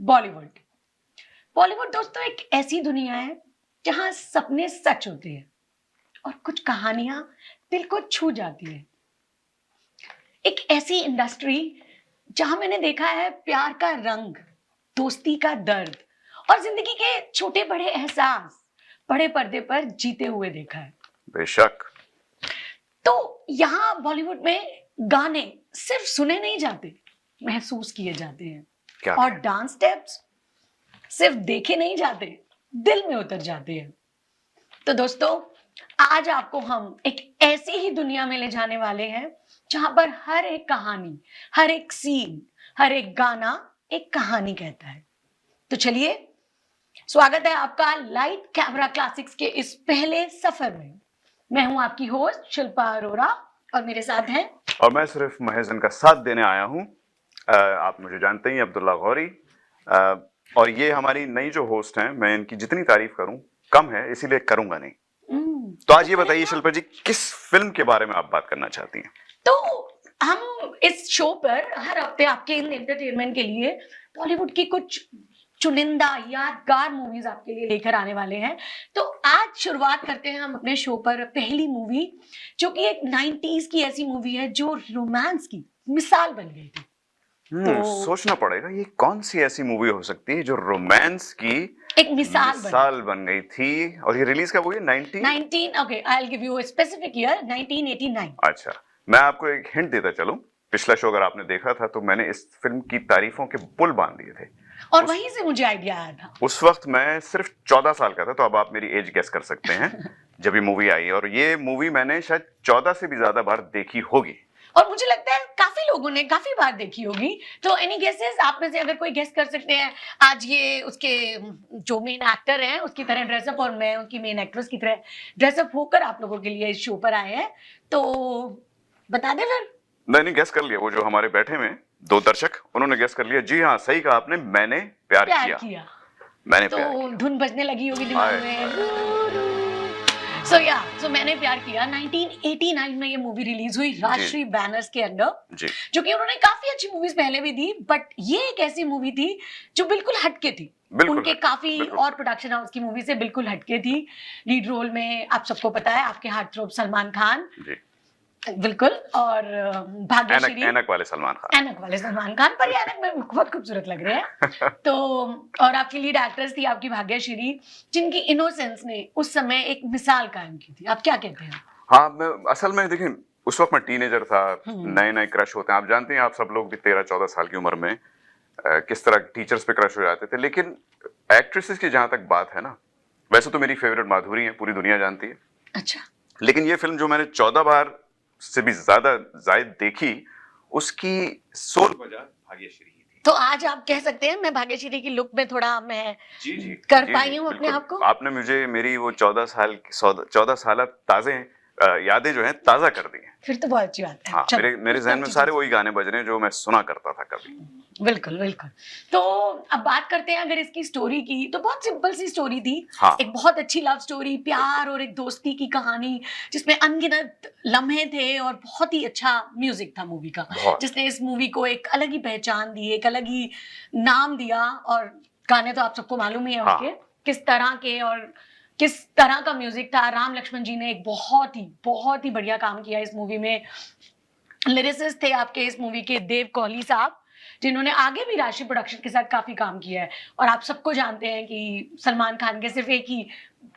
बॉलीवुड। बॉलीवुड दोस्तों एक ऐसी दुनिया है जहां सपने सच होते हैं और कुछ कहानियां दिल को छू जाती है। एक ऐसी इंडस्ट्री जहां मैंने देखा है प्यार का रंग, दोस्ती का दर्द और जिंदगी के छोटे बड़े एहसास बड़े पर्दे पर जीते हुए देखा है। बेशक। तो यहाँ बॉलीवुड में गाने सिर्फ सुने नहीं जाते, महसूस किए जाते हैं। क्या और डांस स्टेप्स सिर्फ देखे नहीं जाते, दिल में उतर जाते हैं। तो दोस्तों, आज आपको हम एक ऐसी ही दुनिया में ले जाने वाले हैं जहां पर हर एक कहानी, हर एक सीन, हर एक गाना एक कहानी कहता है। तो चलिए, स्वागत है आपका लाइट कैमरा क्लासिक्स के इस पहले सफर में। मैं हूं आपकी होस्ट शिल्पा अरोरा और मेरे साथ हैं, और मैं सिर्फ महजन का साथ देने आया हूं। आप मुझे जानते ही, अब्दुल्ला गौरी। और ये हमारी नई जो होस्ट हैं, मैं इनकी जितनी तारीफ करूं कम है, इसीलिए करूंगा नहीं। तो आज ये बताइए शिल्पा जी, किस फिल्म के बारे में आप बात करना चाहती हैं? तो हम इस शो पर हर हफ्ते आपके एंटरटेनमेंट के लिए बॉलीवुड की कुछ चुनिंदा यादगार मूवीज आपके लिए लेकर आने वाले हैं। तो आज शुरुआत करते हैं हम अपने शो पर पहली मूवी, जो कि एक 90s की ऐसी मूवी है जो रोमांस की मिसाल बन गई थी। सोचना पड़ेगा ये कौन सी ऐसी मूवी हो सकती है जो रोमांस की एक मिसाल बन गई थी। और ये रिलीज कब हुई? 19 okay, I will give you a specific year, 1989। अच्छा, मैं आपको एक हिंट देता चलूं। पिछला शो अगर आपने देखा था तो मैंने इस फिल्म की तारीफों के पुल बांध दिए थे और वहीं से मुझे आइडिया आया था। उस वक्त मैं सिर्फ 14 साल का था, तो अब आप मेरी एज गेस कर सकते हैं जब ये मूवी आई। और ये मूवी मैंने शायद 14 से भी ज्यादा बार देखी होगी, और मुझे लगता है काफी लोगों ने काफी बार देखी होगी। तो एनी गेसेस, आप में से अगर कोई गेस कर सकते हैं? आज ये उसके जो मेन एक्टर हैं उसकी तरह ड्रेसअप और मैं उनकी मेन एक्ट्रेस की तरह ड्रेसअप होकर आप लोगों के लिए इस शो पर आए हैं। तो बता दे फिर। मैंने गेस कर लिया। वो जो हमारे बैठे में 2 दर्शक, उन्होंने गेस कर लिया। जी हाँ, सही कहा आपने, मैंने प्यार किया। मैंने तो प्यार किया। धुन बजने लगी होगी दिमाग में। सो मैंने प्यार किया 1989 में ये मूवी रिलीज हुई राष्ट्रीय बैनर्स के अंडर, जो कि उन्होंने काफी अच्छी मूवीज पहले भी दी, बट ये एक ऐसी मूवी थी जो बिल्कुल हटके थी। उनके काफी और प्रोडक्शन हाउस की मूवी से बिल्कुल हटके थी। लीड रोल में आप सबको पता है, आपके हार्ट थ्रोब सलमान खान, बिल्कुल, और भाग्यश्री, ऐनक वाले सलमान खान, पर ये ऐनक में बहुत खूबसूरत लग रहे हैं। तो और आपकी लीड एक्ट्रेस थी आपकी भाग्यश्री, जिनकी इनोसेंस ने उस समय एक मिसाल कायम की थी। आप क्या कहते हैं? हाँ, मैं असल में देखिए, उस वक्त मैं टीनेजर था, नए नए क्रश होते हैं। आप जानते हैं, आप सब लोग भी 13-14 साल की उम्र में किस तरह टीचर्स पे क्रश हो जाते थे। लेकिन एक्ट्रेसेस की जहां तक बात है ना, वैसे तो मेरी फेवरेट माधुरी है, पूरी दुनिया जानती है। अच्छा। लेकिन ये फिल्म जो मैंने 14 बार से भी ज्यादा जायद देखी, उसकी सोल वजह भाग्यश्री ही थी। तो आज आप कह सकते हैं मैं भाग्यश्री की लुक में थोड़ा मैं जी कर पाई हूँ अपने आप को। आपने मुझे मेरी वो 14 साल ताजे यादें जो हैं ताजा कर दी हैं। फिर तो बहुत अच्छी बात है। हाँ, मेरे जहन में सारे वही गाने बज रहे हैं जो मैं सुना करता था कभी। बिल्कुल बिल्कुल। तो अब बात करते हैं अगर इसकी स्टोरी की, तो बहुत सिंपल सी स्टोरी थी। हाँ। एक बहुत अच्छी लव स्टोरी, प्यार और एक दोस्ती की कहानी, जिसमें अनगिनत लम्हे थे और बहुत ही अच्छा म्यूजिक था मूवी का, जिसने इस मूवी को एक अलग ही पहचान दी, एक अलग ही नाम दिया। और गाने तो आप सबको मालूम ही है उसके किस तरह के और किस तरह का म्यूजिक था। राम लक्ष्मण जी ने एक बहुत ही बढ़िया काम किया इस मूवी में। लिरिसिस्ट थे आपके इस मूवी के देव कोहली साहब, जिन्होंने आगे भी राशि प्रोडक्शन के साथ काफी काम किया है। और आप सबको जानते हैं कि सलमान खान के सिर्फ एक ही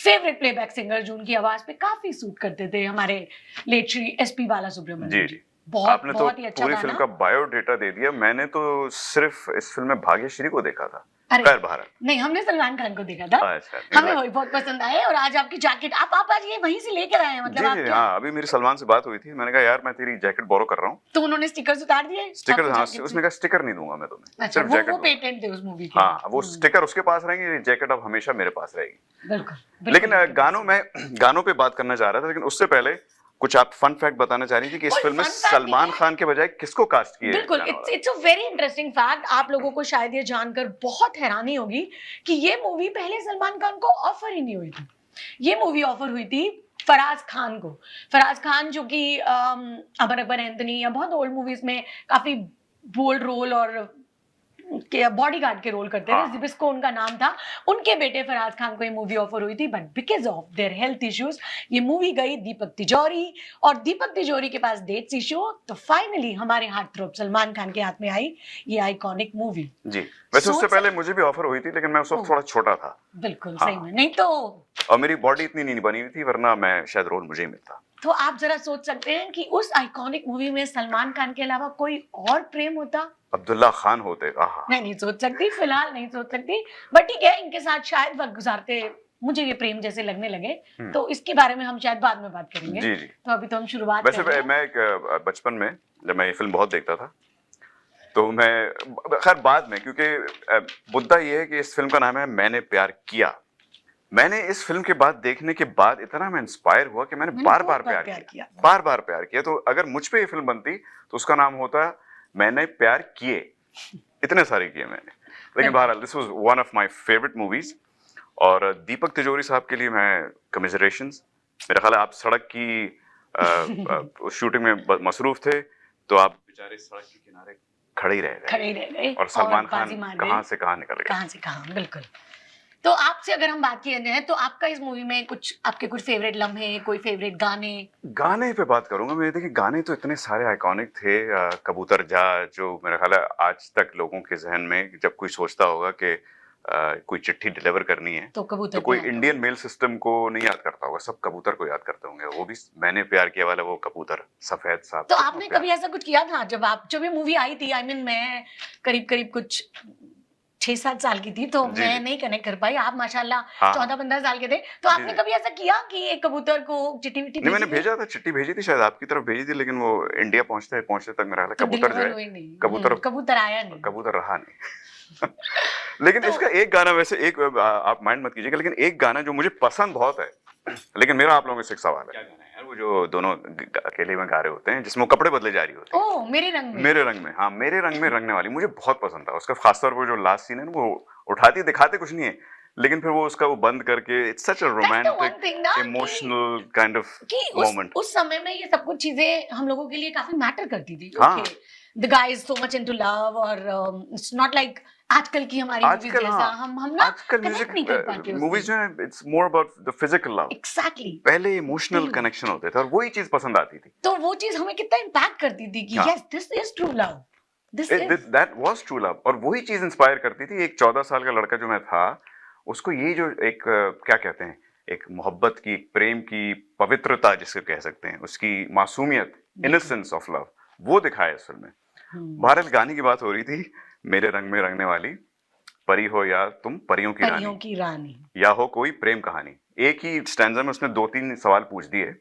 फेवरेट प्लेबैक सिंगर जो उनकी आवाज पे काफी सूट करते थे, हमारे लेट श्री एसपी बालासुब्रमण्यम जी। आपने तो पूरी फिल्म का बायोडेटा दे दिया। मैंने तो सिर्फ इस फिल्म में भाग्यश्री को देखा था। पैर भारत नहीं, हमने सलमान खान को देखा था। हमें वही बहुत पसंद आए। और आज आपकी जैकेट आप आज ये वहीं से लेकर आए हैं, मतलब जी, हाँ, अभी मेरी सलमान से बात हुई थी। मैंने कहा यार मैं तेरी जैकेट बोरो कर रहा हूँ, तो उन्होंने स्टिकर्स उतार दिए। स्टिकर, हाँ, उसने कहा स्टिकर नहीं दूंगा मैं तुम्हें, सिर्फ जैकेट। वो पेटेंट थे उस मूवी के। हाँ, वो स्टिकर उसके पास रहेंगे, जैकेट अब हमेशा मेरे पास रहेगी। बिल्कुल। लेकिन गानों पे बात करना चाह रहा था, लेकिन उससे पहले कुछ आप फन फैक्ट बताना चाह रही थी कि इस फिल्म में सलमान खान के बजाय किसको कास्ट किया? बिल्कुल, it's a very interesting fact. आप लोगों को शायद ये जानकर बहुत हैरानी होगी कि ये मूवी पहले सलमान खान को ऑफर ही नहीं हुई थी। ये मूवी ऑफर हुई थी फराज खान को। फराज खान जो कि अमर अकबर एंथनी या बहुत ओल्ड मूवीज में काफी बोल्ड रोल और के बॉडीगार्ड के रोल करते थे, हाँ। जिबिस्को उनका नाम था। उनके बेटे फराज खान को ये मूवी ऑफर हुई थी, but because of their health issues ये मूवी गई दीपक तिजोरी, और दीपक तिजोरी के पास डेट्स इशू, तो फाइनली हमारे हार्टथ्रोब सलमान खान के हाथ में आई ये आइकॉनिक मूवी। जी, वैसे उससे पहले मुझे भी ऑफर हुई थी, लेकिन मैं उस वक्त थोड़ा छोटा था। बिल्कुल हाँ। सही में, नहीं तो और मेरी बॉडी इतनी नहीं बनी हुई थी, वरना मैं शायद रोल मुझे ही मिलता। तो आप जरा सोच सकते हैं कि उस आइकॉनिक मूवी में सलमान खान के अलावा कोई और प्रेम होता। अब्दुल्ला खान होते। आहा। मैं नहीं सोच सकती, फिलहाल नहीं सोच सकती, बट ठीक है, इनके साथ शायद वक्त गुजारते मुझे ये प्रेम जैसे लगने लगे, तो इसके बारे में हम शायद बाद में बात करेंगे। जी जी। तो अभी तो हम शुरुआत वैसे कर रहे हैं। मैं एक बचपन में जब मैं ये फिल्म बहुत देखता था, तो मैं खैर बाद में, क्योंकि मुद्दा ये है कि इस फिल्म का नाम है मैंने प्यार किया। मैंने इस फिल्म के बाद देखने के बाद इतना मैं इंस्पायर हुआ कि मैंने बार बार प्यार किया, बार बार प्यार किया। तो अगर मुझ पे ये फिल्म बनती तो उसका नाम होता मैंने प्यार किए। इतने सारे किए मैंने। लेकिन बहरहाल this was one of my favourite movies. और दीपक तिजोरी साहब के लिए मैं कमिजरेशंस। मेरा ख्याल है आप सड़क की शूटिंग में मसरूफ थे, तो आप बेचारे सड़क के किनारे खड़े ही रह गए और सलमान खान कहां से कहां निकल गए। कहां से कहां, बिल्कुल। तो आपसे अगर हम बात किए जाए तो आपका इस मूवी में आपके कुछ फेवरेट लम्हे, कोई फेवरेट गाने? गाने पे बात करूंगा मैं। देखिए, गाने तो इतने सारे आइकॉनिक थे। कबूतर जा, जो मेरा ख्याल है आज तक लोगों के जहन में जब कोई सोचता होगा कि कोई चिट्ठी डिलीवर करनी है तो कबूतर, तो कोई इंडियन मेल सिस्टम को नहीं याद करता होगा, सब कबूतर को याद करते होंगे। वो भी मैंने प्यार किया वाला वो कबूतर सफेद साहब। तो आपने कभी ऐसा कुछ किया था जब ये मूवी आई थी? मैं करीब कुछ 6-7 साल की थी, तो मैं नहीं कनेक्ट कर पाई। आप माशाल्लाह 14-15 साल के थे, तो आपने कभी ऐसा किया कि एक कबूतर को चिट्ठी विट्ठी? नहीं, मैंने भेजा था, चिट्ठी भेजी थी, शायद आपकी तरफ भेजी थी, लेकिन वो इंडिया पहुंचते तक मेरा कबूतर जो है कबूतर आया नहीं, कबूतर रहा नहीं। लेकिन इसका एक गाना, वैसे एक आप माइंड मत कीजिएगा, लेकिन एक गाना जो मुझे पसंद बहुत है, लेकिन मेरा आप लोगों से एक सवाल है। वो जो दोनों अकेले में गा रहे होते हैं, जिसमें वो कपड़े बदले जा रही होती है। ओह, मेरे रंग में। हाँ, मेरे रंग में रंगने वाली मुझे बहुत पसंद था। उसका खासतौर पर जो लास्ट सीन है ना, वो उठाती दिखाते कुछ नहीं है, लेकिन फिर वो उसका वो बंद करके, it's such a romantic emotional kind of moment. उस समय में ये सब कुछ चीजें हम लोगों के लिए काफी मैटर करती थी। The guy is so much into love, और it's not like आजकल की हमारी मूवीज जैसा हम ना कनेक्ट नहीं कर पाते। मूवीज जो है, it's more about the physical love. Exactly. पहले इमोशनल कनेक्शन होते थे और वही चीज पसंद आती थी। तो वो चीज हमें कितना इम्पैक्ट करती थी कि yes, this is true love, that was true love. और वही चीज इंस्पायर करती थी। एक 14 साल का लड़का जो मैं था, उसको ये जो एक क्या कहते हैं, एक मोहब्बत की, प्रेम की पवित्रता जिसे कह सकते हैं, उसकी मासूमियत, इनोसेंस ऑफ लव, वो दिखाया इस फिल्म में। भारत गाने की बात हो रही थी, मेरे रंग में रंगने वाली, परी हो या तुम परियों की रानी, या हो कोई प्रेम कहानी। एक ही स्टैंजा में उसने 2-3 सवाल पूछ दिए,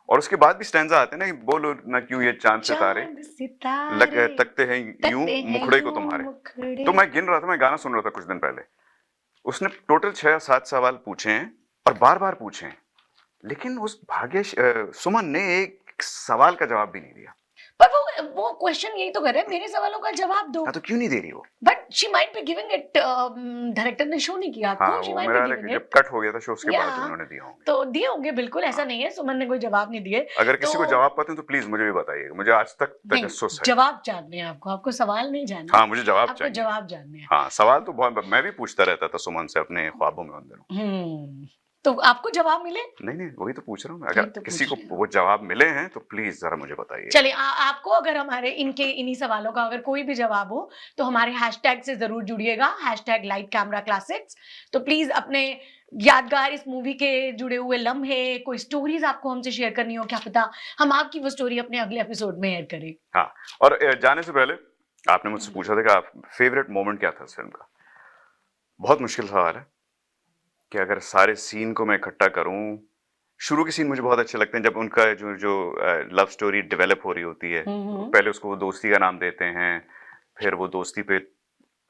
और उसके बाद भी स्टैंजा आते ना, बोलो ना क्यों ये चांद सितारे तकते हैं यूं मुखड़े को तुम्हारे। तो मैं गिन रहा था, मैं गाना सुन रहा था कुछ दिन पहले। उसने टोटल 6-7 सवाल पूछे हैं और बार बार पूछे हैं, लेकिन उस सुमन ने एक सवाल का जवाब भी नहीं दिया। पर वो क्वेश्चन यही तो कर रहे हैं, मेरे सवालों का जवाब दो। तो क्यों नहीं दे रही वो? But she might be giving it, director ने शो नहीं किया आपको। She might be giving it, जब कट हो गया था शो, उसके बाद उन्होंने दिया होंगे। तो दिए होंगे, बिल्कुल ऐसा नहीं है सुमन ने कोई जवाब नहीं दिए। अगर किसी को जवाब पता है तो प्लीज मुझे भी बताइएगा, मुझे आज तक तजस्सुस है। जवाब जानने हैं आपको सवाल नहीं जानना। हाँ, मुझे जवाब चाहिए, जवाब जानने हैं। हाँ, सवाल तो बहुत मैं भी पूछता रहता था सुमन से अपने ख्वाबों में उन दिनों। तो आपको जवाब मिले? नहीं, वही तो पूछ रहा हूँ। अगर किसी को वो जवाब मिले हैं तो प्लीज जरा मुझे बताइए। चलिए, आपको अगर हमारे इन्हीं सवालों का अगर कोई भी जवाब हो तो हमारे हैशटैग से जरूर जुड़िएगा, #LightCameraClassics। तो प्लीज अपने यादगार इस मूवी के जुड़े हुए लम्हे, कोई स्टोरीज आपको हमसे शेयर करनी हो, क्या पता हम आपकी वो स्टोरी अपने अगले एपिसोड में ऐड करें। हाँ, और जाने से पहले आपने मुझसे पूछा था कि आप फेवरेट मोमेंट क्या था इस फिल्म का। बहुत मुश्किल सवाल है कि अगर सारे सीन को मैं इकट्ठा करूं। शुरू के सीन मुझे बहुत अच्छे लगते हैं, जब उनका जो लव स्टोरी डेवलप हो रही होती है। पहले उसको वो दोस्ती का नाम देते हैं, फिर वो दोस्ती पे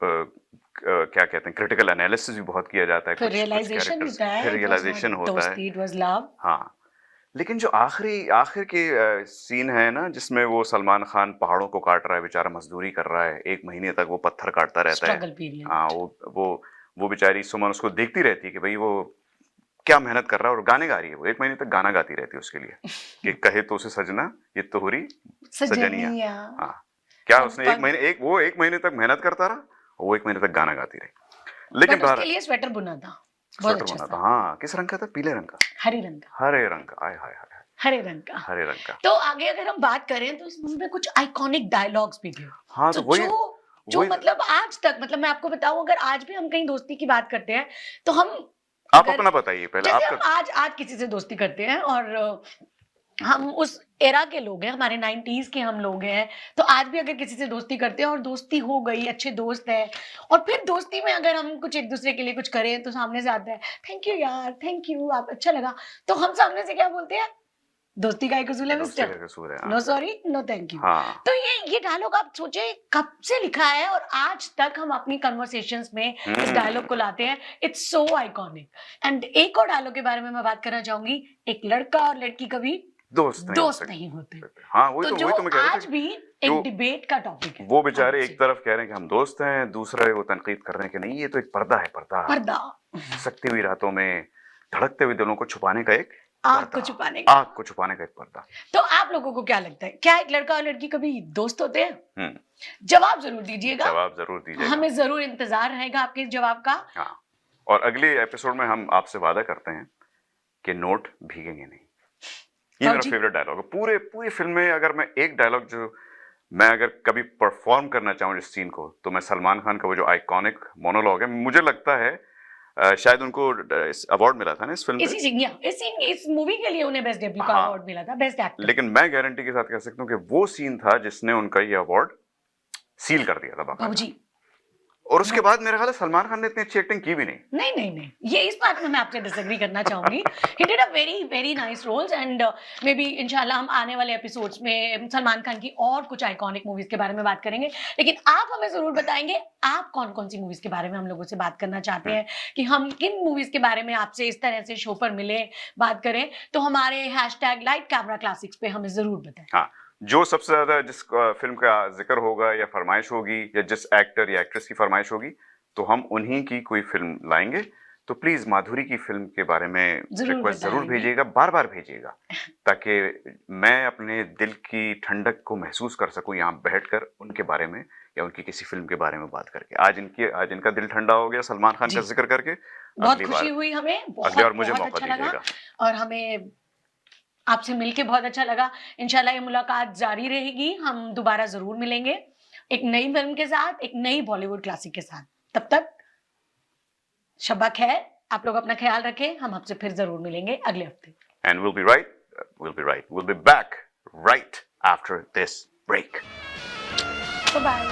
क्या कहते हैं, क्रिटिकल एनालिसिस भी बहुत किया जाता है, फिर रियलाइजेशन होता है। हाँ, लेकिन जो आखिर के सीन है ना, जिसमें वो सलमान खान पहाड़ों को काट रहा है, बेचारा मजदूरी कर रहा है, 1 महीने तक वो पत्थर काटता रहता है। हाँ, वो बेचारी सुमन उसको देखती रहती है कि भाई वो क्या मेहनत कर रहा है, और गाने गा रही है। वो 1 महीने तक गाना गाती रहती है उसके लिए कि कहे तो उसे सजना ये तोहरी सजनिया। हाँ, क्या उसने 1 महीने तक मेहनत करता रहा, वो 1 महीने तक गाना गाती रही। लेकिन बट उसके लिए स्वेटर बुना था, बहुत स्वेटर अच्छा बना था। था। हाँ, किस रंग का था? पीले रंग का, हरे रंग का, हरे रंग का। आय हाय हाय, हरे रंग का। हरे रंग का। तो आगे अगर हम बात करें तो इस मूवी में कुछ आइकॉनिक डायलॉग्स भी थे। हाँ, तो तो वही जो वही मतलब आज तक, मतलब मैं आपको बताऊं, अगर आज भी हम कहीं दोस्ती की बात करते हैं तो हम, आप अगर अपना बताइए पहले जैसे आपका। हम आज किसी से दोस्ती करते हैं और हम उस एरा के लोग हैं, हमारे 90s के हम लोग हैं, तो आज भी अगर किसी से दोस्ती करते हैं और दोस्ती हो गई, अच्छे दोस्त हैं, और फिर दोस्ती में अगर हम कुछ एक दूसरे के लिए कुछ करें तो सामने से आता है थैंक यू यार, थैंक यू, आप अच्छा लगा, तो हम सामने से क्या बोलते हैं? दोस्ती का एक उसूल है दोस्ती मिस्टर, का कसूर है। No sorry no thank you. हाँ, तो ये डायलॉग आप सोचे कब से लिखा है और आज तक हम अपनी कन्वर्सेशंस में इस डायलॉग को लाते हैं। It's so iconic. एंड एक और डायलॉग के बारे में मैं बात करना चाहूंगी, एक लड़का और लड़की कभी दोस्त नहीं होते। हाँ, वही तो तो जो वही तो मैं कह रहा आज था भी जो एक डिबेट का टॉपिक है। वो बेचारे हाँ एक जी। तरफ कह रहे हैं कि हम दोस्त हैं, दूसरे वो तनकीद कर रहे हैं कि नहीं, ये तो एक पर्दा है, पर्दा। पर्दा, सकती हुई रातों में धड़कते हुए दिलों को छुपाने का एक आग को पर्दा, छुपाने का। आग को छुपाने का एक पर्दा। तो आप लोगों को क्या लगता है, क्या एक लड़का और लड़की कभी दोस्त होते हैं? हम्म, जवाब जरूर दीजिएगा, जवाब जरूर दीजिएगा। हमें जरूर इंतजार रहेगा आपके इस जवाब का। हाँ, और अगले एपिसोड में हम आपसे वादा करते हैं कि नोट भीगेंगे नहीं। ये मेरा बाबूजी। फेवरेट डायलॉग है पूरे पूरी फिल्म में। अगर मैं एक डायलॉग जो मैं अगर कभी परफॉर्म करना चाहूँ इस सीन को, तो मैं सलमान खान का वो जो आइकॉनिक मोनोलॉग है, मुझे लगता है शायद उनको अवार्ड मिला था ना इस फिल्म पे। इस मूवी के लिए उन्हें बेस्ट डेब्यू का हाँ, अवार्ड मिला था, बेस्ट एक्टर। लेकिन मैं गारंटी के साथ कह सकता हूँ कि वो सीन था जिसने उनका ये अवार्ड सील कर दिया था बाकायदा। बाबूजी, और उसके बाद मेरा ख्याल है सलमान खान ने इतनी अच्छी एक्टिंग की भी नहीं। नहीं, ये इस बात में मैं आपसे डिसएग्री करना चाहूंगी। He did a very very nice roles and may be इंशाल्लाह हम आने वाले एपिसोड्स में सलमान खान की और कुछ आइकॉनिक मूवीज के बारे में बात करेंगे। लेकिन आप हमें जरूर बताएंगे आप कौन कौन सी मूवीज के बारे में हम लोगों से बात करना चाहते हैं, कि हम किन मूवीज के बारे में आपसे इस तरह से शो पर मिले, बात करें। तो हमारे #LightCameraClassics पे हमें जरूर बताएं। हाँ, जो सबसे ज्यादा जिस फिल्म का जिक्र होगा या फरमाइश होगी, या जिस एक्टर या एक्ट्रेस की फरमाइश होगी, तो हम उन्हीं की कोई फिल्म लाएंगे। तो प्लीज माधुरी की फिल्म के बारे में रिक्वेस्ट जरूर बताएंगे। भेजिएगा, बार बार भेजिएगा, ताकि मैं अपने दिल की ठंडक को महसूस कर सकूं यहाँ बैठकर उनके बारे में, या उनकी किसी फिल्म के बारे में बात करके। आज इनका दिल ठंडा हो गया सलमान खान का जिक्र करके। बहुत खुशी हुई हमें, अगली बार मुझे बहुत मौका अच्छा लगा, दीजिएगा। और हमें आपसे मिलके बहुत अच्छा लगा। इंशाल्लाह ये मुलाकात जारी रहेगी, हम दोबारा जरूर मिलेंगे एक नई फिल्म के साथ, एक नई बॉलीवुड क्लासिक के साथ। तब तक शब्बा खैर, आप लोग अपना ख्याल रखें, हम आपसे फिर जरूर मिलेंगे अगले हफ्ते। And we'll be back right after this break. Bye.